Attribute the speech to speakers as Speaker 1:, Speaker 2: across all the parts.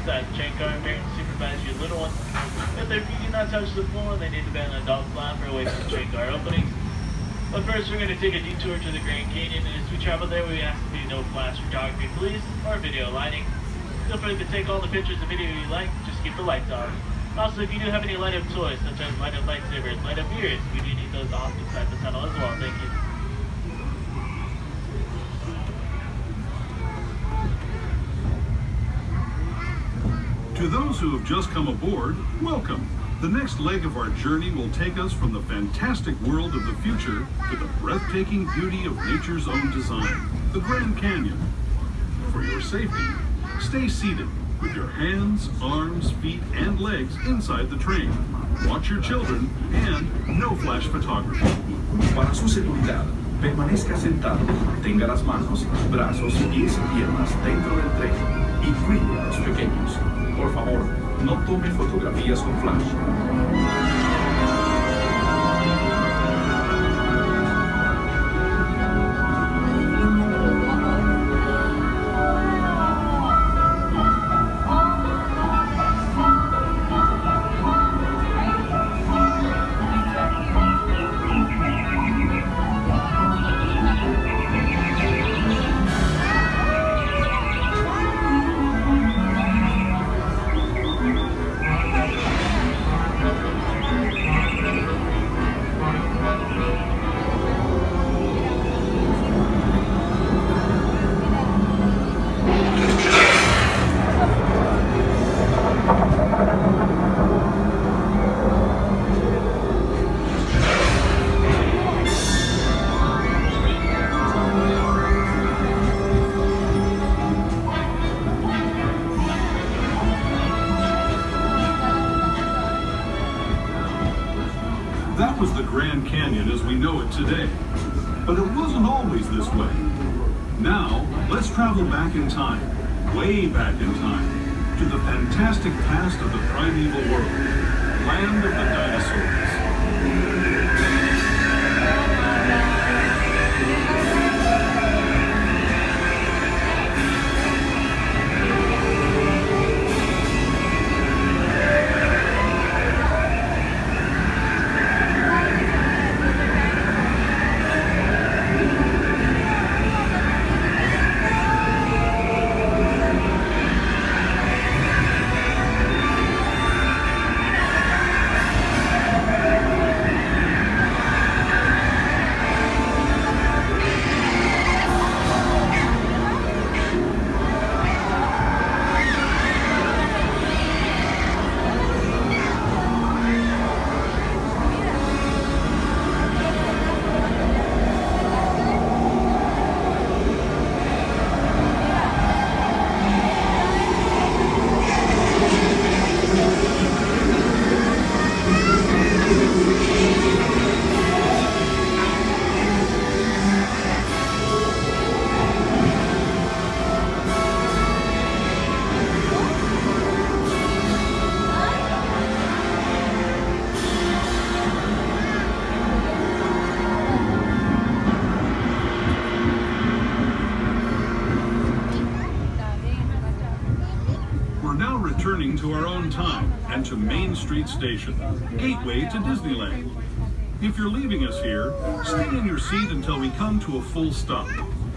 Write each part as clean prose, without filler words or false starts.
Speaker 1: inside the train car, parents supervise your little ones. If their feet do not touch the floor, they need to be on an adult flapper away from the train car openings. But first, we're going to take a detour to the Grand Canyon, and as we travel there, we ask to be no flash photography, please, or video lighting. Feel free to take all the pictures and video you like, just keep the lights off. Also, if you do have any light-up toys, such as light-up lightsabers, light-up mirrors, we do need those off inside the tunnel as well, thank you.
Speaker 2: To those who have just come aboard, welcome. The next leg of our journey will take us from the fantastic world of the future to the breathtaking beauty of nature's own design, the Grand Canyon. For your safety, stay seated with your hands, arms, feet, and legs inside the train. Watch your children and no flash photography.
Speaker 3: Para su seguridad, permanezca sentado, tenga las manos, brazos, pies y piernas dentro del tren y cuide a los pequeños. Por favor, no tome fotografías con flash.
Speaker 2: That was the Grand Canyon as we know it today. But it wasn't always this way. Now, let's travel back in time, way back in time, to the fantastic past of the primeval world, land of the dinosaurs. Returning to our own time and to Main Street Station, gateway to Disneyland. If you're leaving us here, stay in your seat until we come to a full stop.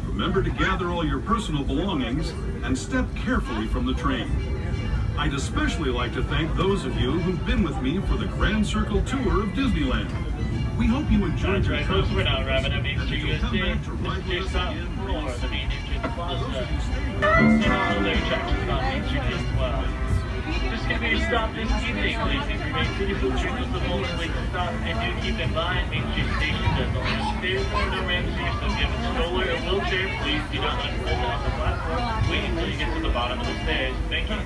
Speaker 2: Remember to gather all your personal belongings and step carefully from the train. I'd especially like to thank those of you who've been with me for the Grand Circle tour of Disneyland. We hope you enjoyed your trip.
Speaker 1: We're now arriving at Main Street USA. This is stop for the main entrance plus and all other attractions on Main Street as well. Just give me a stop this evening, please. If your main city food trip is the most place to stop, and do keep in mind, Main Street Station does only have stairs and no ramps here, so if you have a stroller or wheelchair, please do not unfold off the platform. Wait until you get to the bottom of the stairs. Thank you.